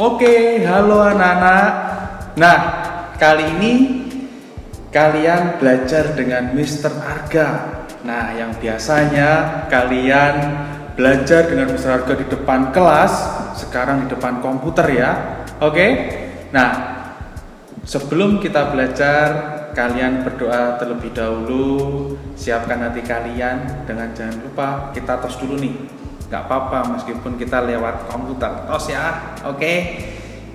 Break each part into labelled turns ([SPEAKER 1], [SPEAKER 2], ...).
[SPEAKER 1] Oke, halo anak-anak. Nah, kali ini kalian belajar dengan Mr. Arga. Nah, yang biasanya kalian belajar dengan Mr. Arga di depan kelas, sekarang di depan komputer ya. Oke? Nah, sebelum kita belajar, kalian berdoa terlebih dahulu. Siapkan hati kalian dengan jangan lupa kita tos dulu nih. Gak apa-apa meskipun kita lewat komputer, tos ya. Oke?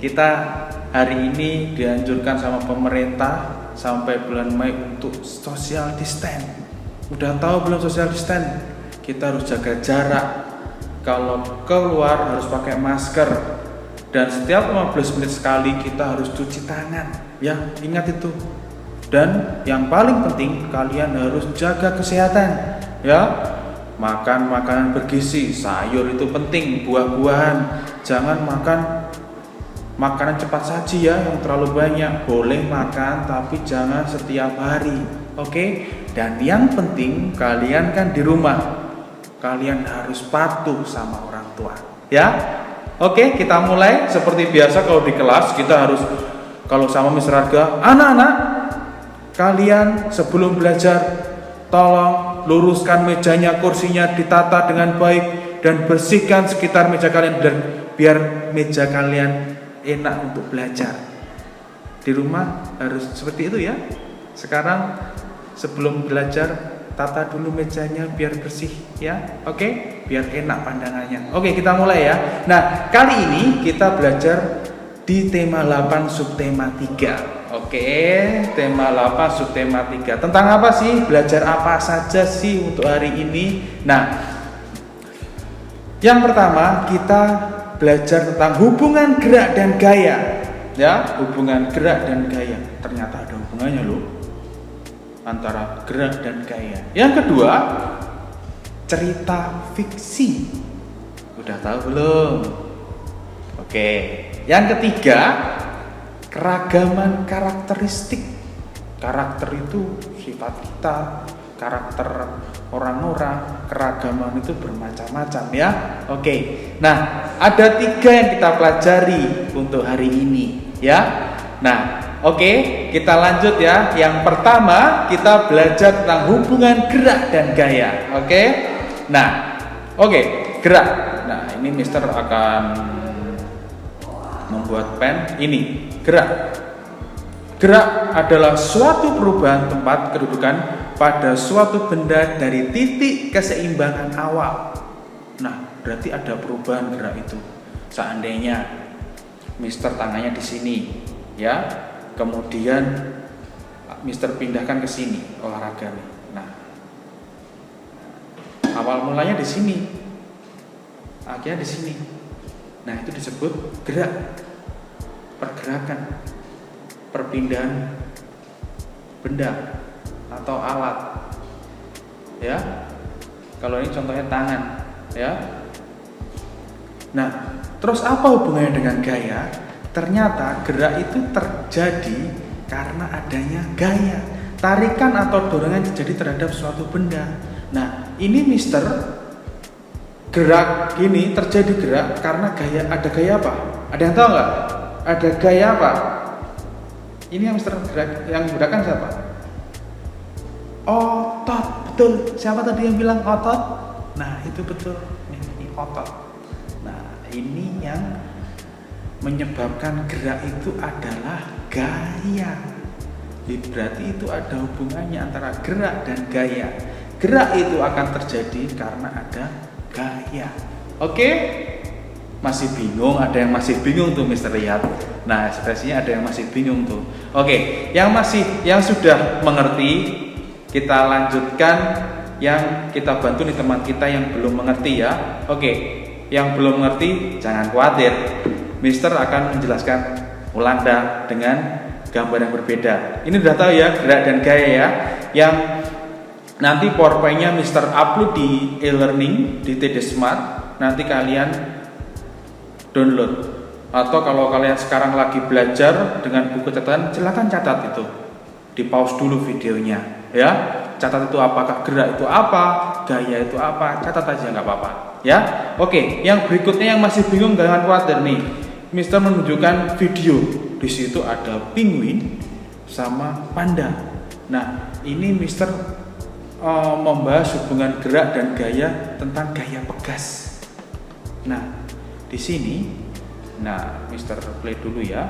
[SPEAKER 1] Kita hari ini dianjurkan sama pemerintah sampai bulan Mei untuk social distance. Udah tahu belum social distance? Kita harus jaga jarak. Kalau keluar harus pakai masker. Dan setiap 15 menit sekali kita harus cuci tangan. Ya, ingat itu. Dan yang paling penting kalian harus jaga kesehatan. Ya, makan makanan bergizi, sayur itu penting, buah-buahan. Jangan makan makanan cepat saji ya yang terlalu banyak. Boleh makan tapi jangan setiap hari. Oke? Dan yang penting kalian kan di rumah. Kalian harus patuh sama orang tua. Ya? Oke, kita mulai seperti biasa kalau di kelas kita harus kalau sama Mr. Arga, anak-anak kalian sebelum belajar tolong luruskan mejanya, kursinya ditata dengan baik dan bersihkan sekitar meja kalian dan biar meja kalian enak untuk belajar. Di rumah harus seperti itu ya. Sekarang sebelum belajar tata dulu mejanya biar bersih ya. Oke? Biar enak pandangannya. Oke, kita mulai ya. Nah, kali ini kita belajar di tema 8 subtema 3. Oke, tema 8 subtema 3. Tentang apa sih? Belajar apa saja sih untuk hari ini? Nah, yang pertama kita belajar tentang hubungan gerak dan gaya. Ya, hubungan gerak dan gaya. Ternyata ada hubungannya loh antara gerak dan gaya. Yang kedua, cerita fiksi. Udah tahu belum? Oke. Yang ketiga, keragaman karakteristik. Karakter itu sifat kita, karakter orang-orang, keragaman itu bermacam-macam ya. Oke. Nah, ada 3 yang kita pelajari untuk hari ini ya. Nah, oke, kita lanjut ya. Yang pertama, kita belajar tentang hubungan gerak dan gaya. Oke. Nah, oke, gerak. Nah, ini Mister akan membuat pen ini. Gerak. Gerak adalah suatu perubahan tempat kedudukan pada suatu benda dari titik keseimbangan awal. Nah, berarti ada perubahan gerak itu. Seandainya Mister tangannya di sini, ya, kemudian Mister pindahkan ke sini olahraga nih. Nah, awal mulanya di sini, akhirnya di sini. Nah, itu disebut gerak. Pergerakan, perpindahan benda atau alat. Ya. Kalau ini contohnya tangan, ya. Nah, terus apa hubungannya dengan gaya? Ternyata gerak itu terjadi karena adanya gaya. Tarikan atau dorongan terjadi terhadap suatu benda. Nah, ini Mister gerak gini, terjadi gerak karena gaya. Ada gaya apa? Ada yang tahu nggak? Ada gaya apa? Ini yang Mister gerak, yang gerakan siapa? Otot, betul. Siapa tadi yang bilang otot? Nah, itu betul. Ini otot. Nah, ini yang menyebabkan gerak itu adalah gaya. Berarti itu ada hubungannya antara gerak dan gaya. Gerak itu akan terjadi karena ada gaya. Oke? Masih bingung? Ada yang masih bingung tuh Mister lihat. Nah, ekspresinya ada yang masih bingung tuh. Oke, yang sudah mengerti, kita lanjutkan. Yang kita bantu nih teman kita yang belum mengerti ya. Oke, yang belum mengerti jangan khawatir. Mister akan menjelaskan ulang dah dengan gambar yang berbeda. Ini udah tahu ya gerak dan gaya ya. Yang nanti PowerPoint-nya Mister upload di e-learning di TD Smart. Nanti kalian download. Atau kalau kalian sekarang lagi belajar dengan buku catatan, silakan catat itu. Di pause dulu videonya, ya. Catat itu apakah gerak itu apa, gaya itu apa, catat aja nggak apa-apa, ya. Oke, yang berikutnya yang masih bingung jangan khawatir nih. Mister menunjukkan video. Di situ ada penguin sama panda. Nah, ini Mister membahas hubungan gerak dan gaya tentang gaya pegas. Nah, di sini, Mister play dulu ya.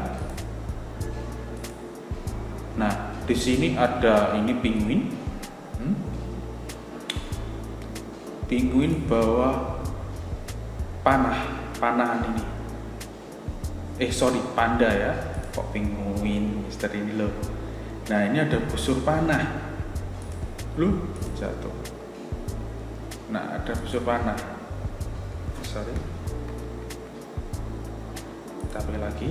[SPEAKER 1] Nah, di sini ada ini penguin. Penguin bawa panahan ini. Panda ya. Kok penguin Mister ini loh. Nah, ini ada busur panah. Jatuh. Nah, ada busur panah. Tapi lagi.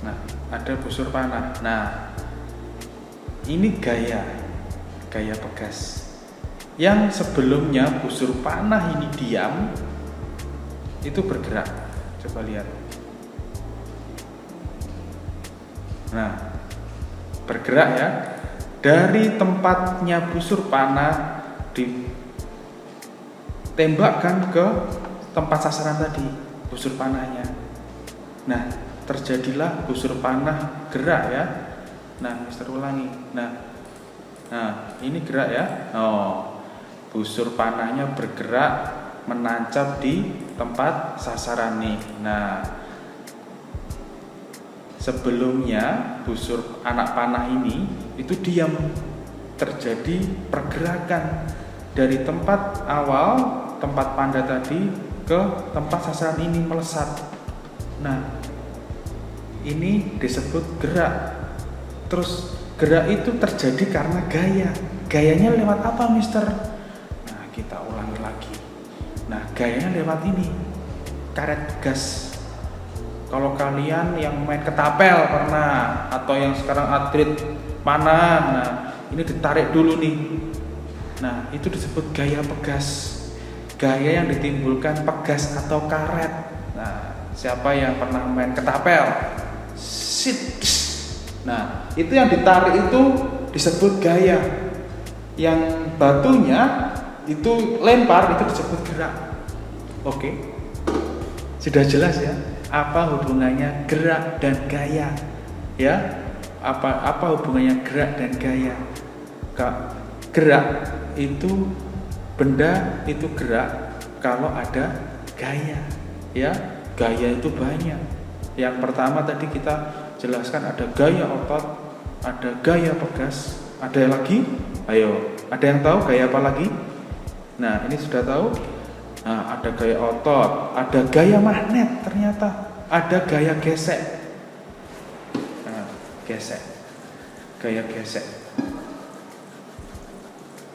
[SPEAKER 1] Nah, ada busur panah. Nah, ini gaya pegas. Yang sebelumnya busur panah ini diam, itu bergerak. Coba lihat. Nah, bergerak ya. Dari tempatnya busur panah ditembakkan ke tempat sasaran tadi, busur panahnya. Nah, terjadilah busur panah gerak ya. Nah, Mister ulangi. Nah, ini gerak ya. Busur panahnya bergerak menancap di tempat sasaran nih. Nah, sebelumnya busur anak panah ini itu diam, terjadi pergerakan dari tempat awal, tempat panda tadi ke tempat sasaran ini melesat. Nah, ini disebut gerak. Terus gerak itu terjadi karena gaya. Gayanya lewat apa, Mister? Nah, kita ulangi lagi. Nah, gayanya lewat ini, karet gas. Kalau kalian yang main ketapel pernah, atau yang sekarang atlet panahan, nah ini ditarik dulu nih. Nah, itu disebut gaya pegas. Gaya yang ditimbulkan pegas atau karet. Nah, siapa yang pernah main ketapel? Nah, itu yang ditarik itu disebut gaya. Yang batunya itu lempar, itu disebut gerak. Oke. Sudah jelas ya apa hubungannya gerak dan gaya? Ya. Apa hubungannya gerak dan gaya? Gerak itu benda itu gerak kalau ada gaya. Ya, gaya itu banyak. Yang pertama tadi kita jelaskan ada gaya otot, ada gaya pegas, ada yang lagi? Ayo, ada yang tahu gaya apa lagi? Nah, ini sudah tahu. Nah, ada gaya otot, ada gaya magnet ternyata, ada gaya gesek. Nah, gesek. Gaya gesek.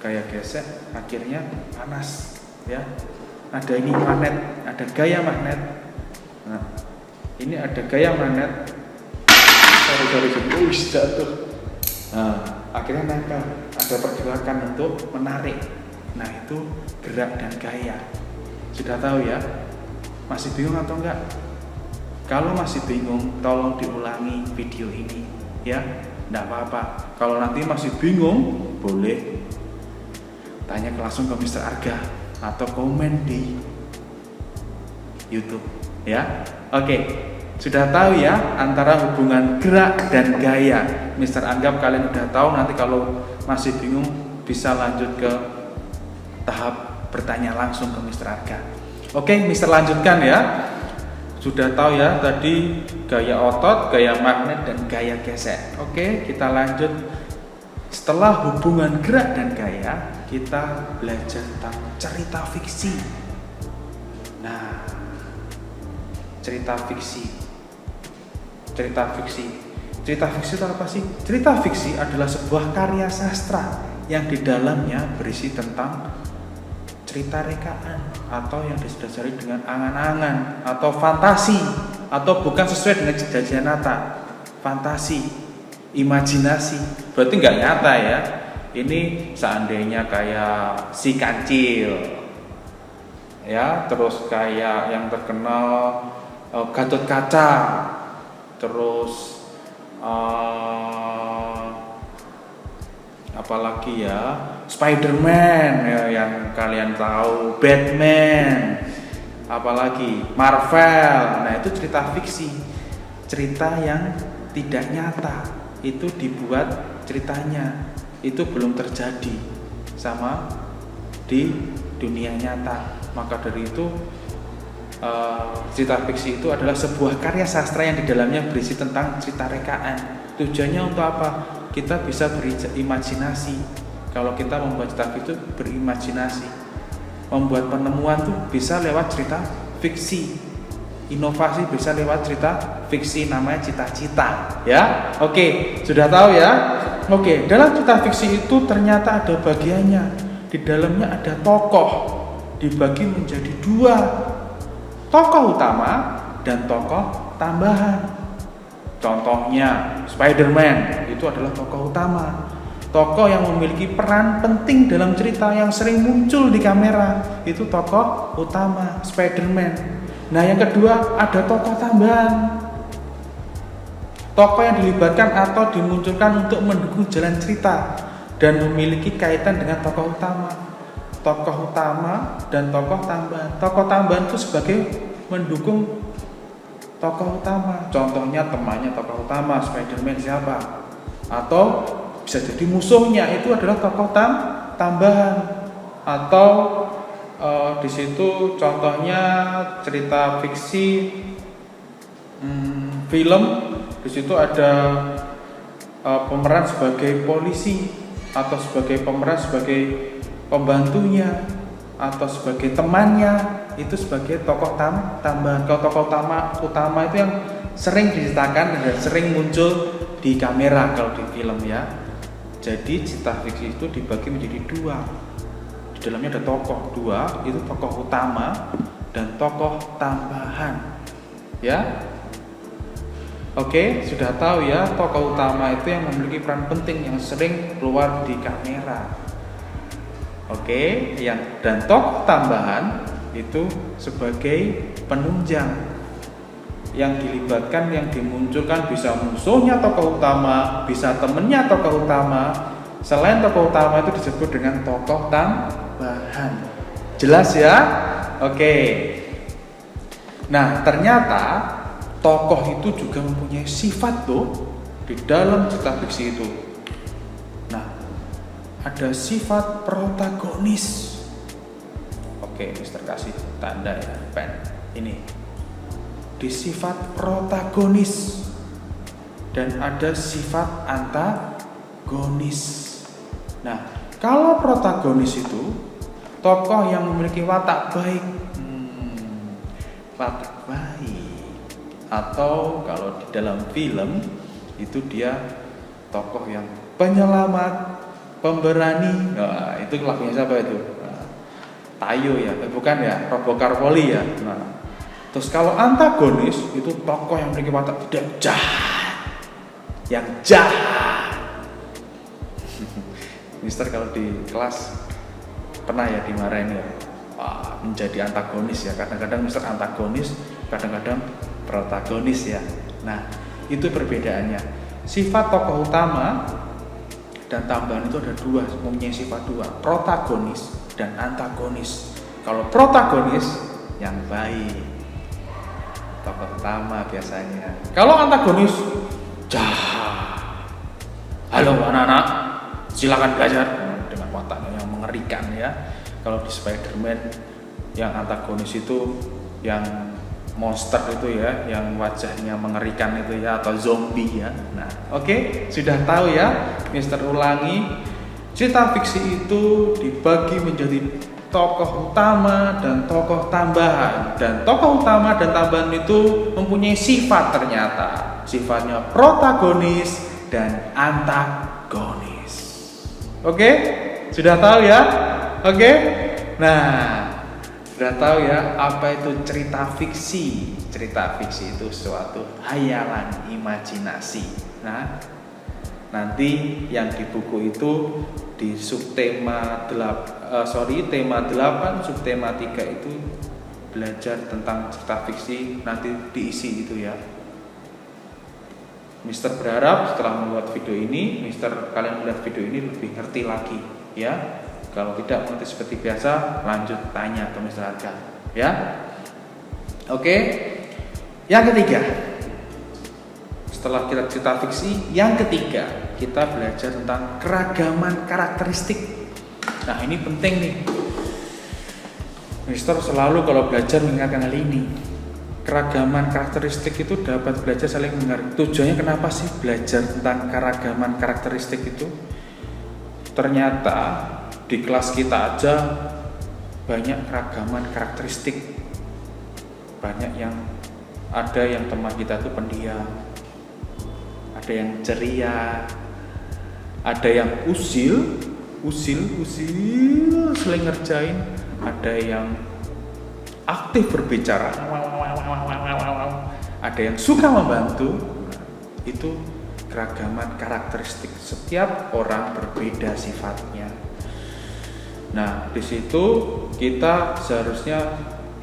[SPEAKER 1] Gaya gesek akhirnya panas, ya. Ada ini magnet, ada gaya magnet. Nah, ini ada gaya magnet. Jatuh. Nah, akhirnya nempel, ada pergerakan untuk menarik. Nah, itu gerak dan gaya. Sudah tahu ya? Masih bingung atau enggak? Kalau masih bingung, tolong diulangi video ini ya. Enggak apa-apa. Kalau nanti masih bingung, boleh tanya langsung ke Mister Arga atau komen di YouTube ya. Oke. Sudah tahu ya antara hubungan gerak dan gaya. Mister anggap kalian udah tahu. Nanti kalau masih bingung bisa lanjut ke tahap bertanya langsung ke Mister Arga. Oke, Mister lanjutkan ya. Sudah tahu ya tadi gaya otot, gaya magnet dan gaya gesek. Oke, kita lanjut. Setelah hubungan gerak dan gaya, kita belajar tentang cerita fiksi. Nah, cerita fiksi itu apa sih? Cerita fiksi adalah sebuah karya sastra yang di dalamnya berisi tentang cerita rekaan atau yang didasari dengan angan-angan atau fantasi atau bukan sesuai dengan kejadian nyata. Fantasi, imajinasi, berarti nggak nyata ya. Ini seandainya kayak si kancil, ya, terus kayak yang terkenal Gatot Kaca, terus apalagi ya, Spider-Man ya, yang kalian tahu, Batman, apalagi Marvel. Nah, itu cerita fiksi, cerita yang tidak nyata, itu dibuat ceritanya, itu belum terjadi sama di dunia nyata. Maka dari itu cerita fiksi itu adalah sebuah karya sastra yang di dalamnya berisi tentang cerita rekaan. Tujuannya untuk apa? Kita bisa berimajinasi. Kalau kita membuat cerita fiksi itu berimajinasi. Membuat penemuan tuh bisa lewat cerita fiksi. Inovasi bisa lewat cerita fiksi, namanya cita-cita. Ya, oke, sudah tahu ya. Oke, dalam cerita fiksi itu ternyata ada bagiannya. Di dalamnya ada tokoh, dibagi menjadi dua, tokoh utama dan tokoh tambahan. Contohnya Spider-Man itu adalah tokoh utama, tokoh yang memiliki peran penting dalam cerita yang sering muncul di kamera, itu tokoh utama Spider-Man. Nah, yang kedua ada tokoh tambahan, tokoh yang dilibatkan atau dimunculkan untuk mendukung jalan cerita dan memiliki kaitan dengan tokoh utama. Tokoh utama dan tokoh tambahan. Tokoh tambahan itu sebagai mendukung tokoh utama. Contohnya temannya tokoh utama Spider-Man siapa? Atau bisa jadi musuhnya itu adalah tokoh tambahan. Atau di situ contohnya cerita fiksi, film, di situ ada pemeran sebagai polisi atau sebagai pemeran sebagai pembantunya atau sebagai temannya, itu sebagai tokoh tambahan. Kalau tokoh utama itu yang sering diceritakan dan sering muncul di kamera kalau di film ya. Jadi cerita fiksi itu dibagi menjadi dua. Di dalamnya ada tokoh dua, itu tokoh utama dan tokoh tambahan. Ya. Oke, sudah tahu ya, tokoh utama itu yang memiliki peran penting yang sering keluar di kamera. Oke, dan tokoh tambahan itu sebagai penunjang yang dilibatkan, yang dimunculkan, bisa musuhnya tokoh utama, bisa temennya tokoh utama. Selain tokoh utama itu disebut dengan tokoh tambahan. Jelas ya? Oke. Nah, ternyata tokoh itu juga mempunyai sifat tuh di dalam cerita fiksi itu. Nah, ada sifat protagonis. Oke, Mister kasih tanda ya, pen. Ini di sifat protagonis dan ada sifat antagonis. Nah, kalau protagonis itu tokoh yang memiliki watak baik, atau kalau di dalam film itu dia tokoh yang penyelamat, pemberani. Nah, itu lagunya siapa itu? Tayo ya, bukan ya, Robo Karpoli ya. Nah, terus kalau antagonis itu tokoh yang memiliki watak tidak jahat, yang jahat. Mister kalau di kelas pernah ya dimarahin ya, menjadi antagonis ya. Kadang-kadang Mister antagonis, kadang-kadang protagonis ya. Nah, itu perbedaannya. Sifat tokoh utama dan tambahan itu ada dua, mempunyai sifat dua, protagonis dan antagonis. Kalau protagonis yang baik, tokoh utama biasanya. Kalau antagonis jahat. Halo anak-anak, silakan belajar, dengan wataknya yang mengerikan ya. Kalau di Spider-Man yang antagonis itu yang monster itu ya, yang wajahnya mengerikan itu ya, atau zombie ya. Nah, oke, sudah tahu ya, Mister ulangi. Cerita fiksi itu dibagi menjadi tokoh utama dan tokoh tambahan. Dan tokoh utama dan tambahan itu mempunyai sifat ternyata. Sifatnya protagonis dan antagonis. Oke? Sudah tahu ya? Oke? Nah, sudah tahu ya apa itu cerita fiksi? Cerita fiksi itu suatu hayalan, imajinasi. Nah, nanti yang di buku itu di subtema tema 8, subtema 3 itu belajar tentang cerita fiksi, nanti diisi itu ya. Mister berharap setelah membuat video ini, kalian melihat video ini lebih ngerti lagi, ya. Kalau tidak mengerti seperti biasa, lanjut tanya ke Mister Arga, ya. Oke. Yang ketiga, setelah kita cerita fiksi, yang ketiga kita belajar tentang keragaman karakteristik. Nah, ini penting nih. Mister selalu kalau belajar mengingatkan hal ini. Keragaman karakteristik itu dapat belajar saling menghargai. Tujuannya kenapa sih belajar tentang keragaman karakteristik itu? Ternyata di kelas kita aja banyak keragaman karakteristik. Banyak yang ada yang teman kita itu pendiam, ada yang ceria, ada yang usil sering ngerjain, ada yang aktif berbicara, ada yang suka membantu. Itu keragaman karakteristik, setiap orang berbeda sifatnya. Nah, di situ kita seharusnya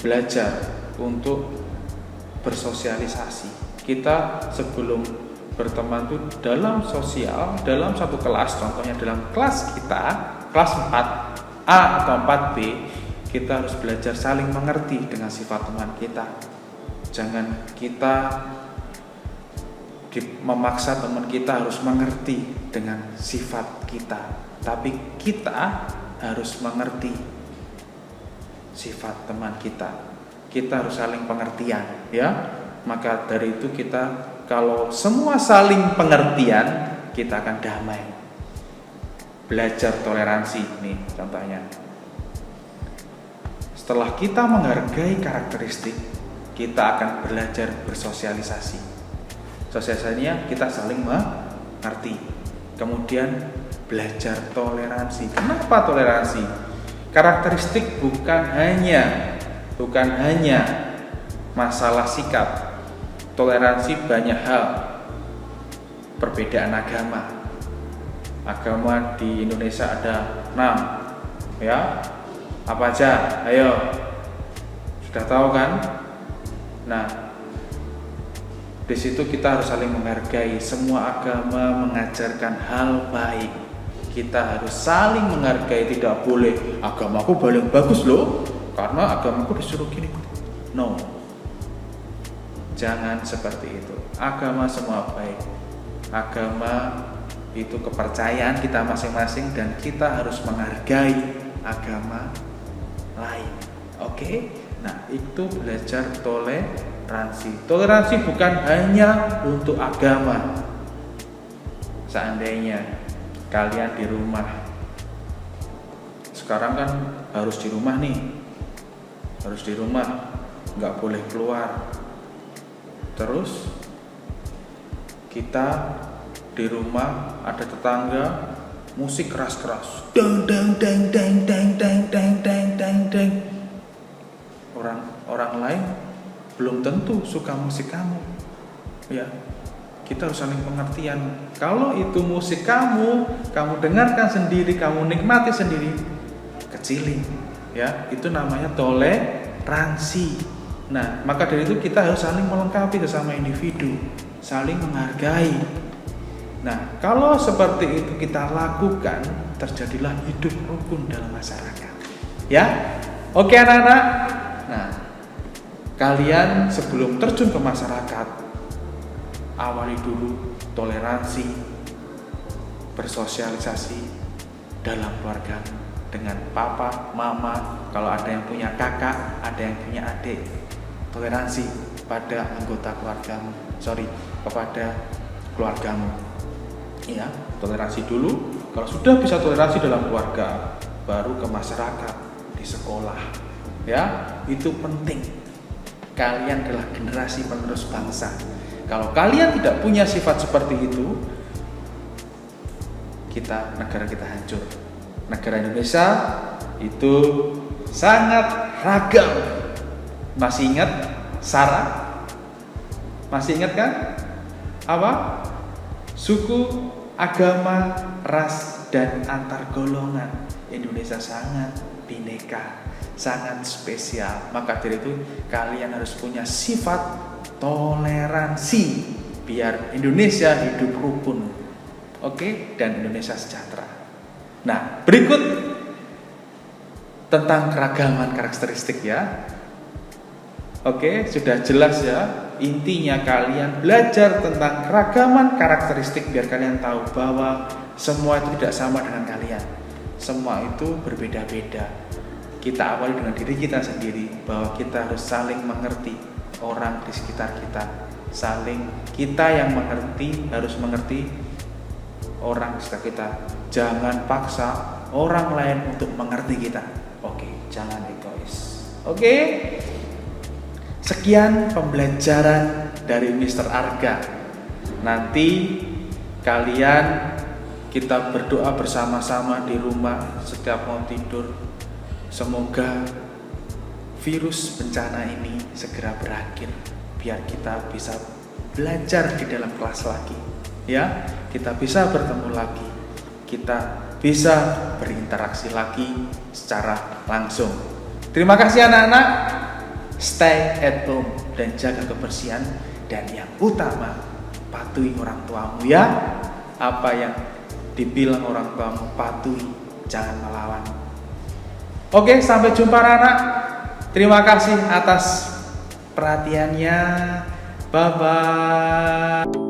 [SPEAKER 1] belajar untuk bersosialisasi. Kita sebelum berteman itu dalam sosial, dalam satu kelas, contohnya dalam kelas kita, kelas 4A atau 4B, kita harus belajar saling mengerti dengan sifat teman kita. Jangan kita memaksa teman kita harus mengerti dengan sifat kita, tapi kita harus mengerti sifat teman kita. Kita harus saling pengertian, ya. Maka dari itu kita, kalau semua saling pengertian, kita akan damai. Belajar toleransi nih contohnya. Setelah kita menghargai karakteristik, kita akan belajar bersosialisasi. Sosialisasinya kita saling mengerti. Kemudian belajar toleransi. Kenapa toleransi? Karakteristik bukan hanya masalah sikap. Toleransi banyak hal. Perbedaan agama. Agama di Indonesia ada 6, ya. Apa aja? Ayo. Sudah tahu kan? Nah, di situ kita harus saling menghargai. Semua agama mengajarkan hal baik. Kita harus saling menghargai. Tidak boleh agamaku paling bagus loh, karena agamaku disuruh gini. No. Jangan seperti itu. Agama semua baik. Agama itu kepercayaan kita masing-masing, dan kita harus menghargai agama lain. Oke? Nah, itu belajar toleransi. Toleransi bukan hanya untuk agama. Seandainya kalian di rumah, sekarang kan harus di rumah nih, harus di rumah, nggak boleh keluar. Terus kita di rumah ada tetangga musik keras-keras, dang dang dang dang dang dang dang dang dang dang. Orang lain belum tentu suka musik kamu, ya. Kita harus saling pengertian. Kalau itu musik kamu dengarkan sendiri, kamu nikmati sendiri, kecilin, ya. Itu namanya toleransi. Nah, maka dari itu kita harus saling melengkapi sesama individu, saling menghargai. Nah, kalau seperti itu kita lakukan, terjadilah hidup rukun dalam masyarakat. Ya, oke anak-anak. Nah, kalian sebelum terjun ke masyarakat, awali dulu toleransi, bersosialisasi dalam keluarga dengan papa, mama, kalau ada yang punya kakak, ada yang punya adik. Toleransi pada anggota keluargamu, kepada keluargamu. Ya, toleransi dulu. Kalau sudah bisa toleransi dalam keluarga, baru ke masyarakat, di sekolah. Ya, itu penting. Kalian adalah generasi penerus bangsa. Kalau kalian tidak punya sifat seperti itu, negara kita hancur. Negara Indonesia itu sangat ragam. Masih ingat Sarah? Masih ingat kan? Apa? Suku, agama, ras, dan antar golongan. Indonesia sangat bineka, sangat spesial. Maka dari itu kalian harus punya sifat toleransi. biar Indonesia hidup rukun, oke, dan Indonesia sejahtera. Nah, berikut tentang keragaman karakteristik ya. Oke, sudah jelas ya. Intinya kalian belajar tentang keragaman karakteristik biar kalian tahu bahwa semua itu tidak sama dengan kalian. Semua itu berbeda-beda. Kita awali dengan diri kita sendiri, bahwa kita harus saling mengerti orang di sekitar kita. Kita yang mengerti harus mengerti orang di sekitar kita. Jangan paksa orang lain untuk mengerti kita. Oke, jangan egois. Oke. Sekian pembelajaran dari Mr. Arga. Nanti kita berdoa bersama-sama di rumah setiap mau tidur. Semoga virus bencana ini segera berakhir, biar kita bisa belajar di dalam kelas lagi. Ya, kita bisa bertemu lagi. Kita bisa berinteraksi lagi secara langsung. Terima kasih anak-anak. Stay at home dan jaga kebersihan, dan yang utama patuhi orang tuamu ya. Apa yang dibilang orang tuamu patuhi, jangan melawan. Oke, sampai jumpa anak. Terima kasih atas perhatiannya. Bye bye.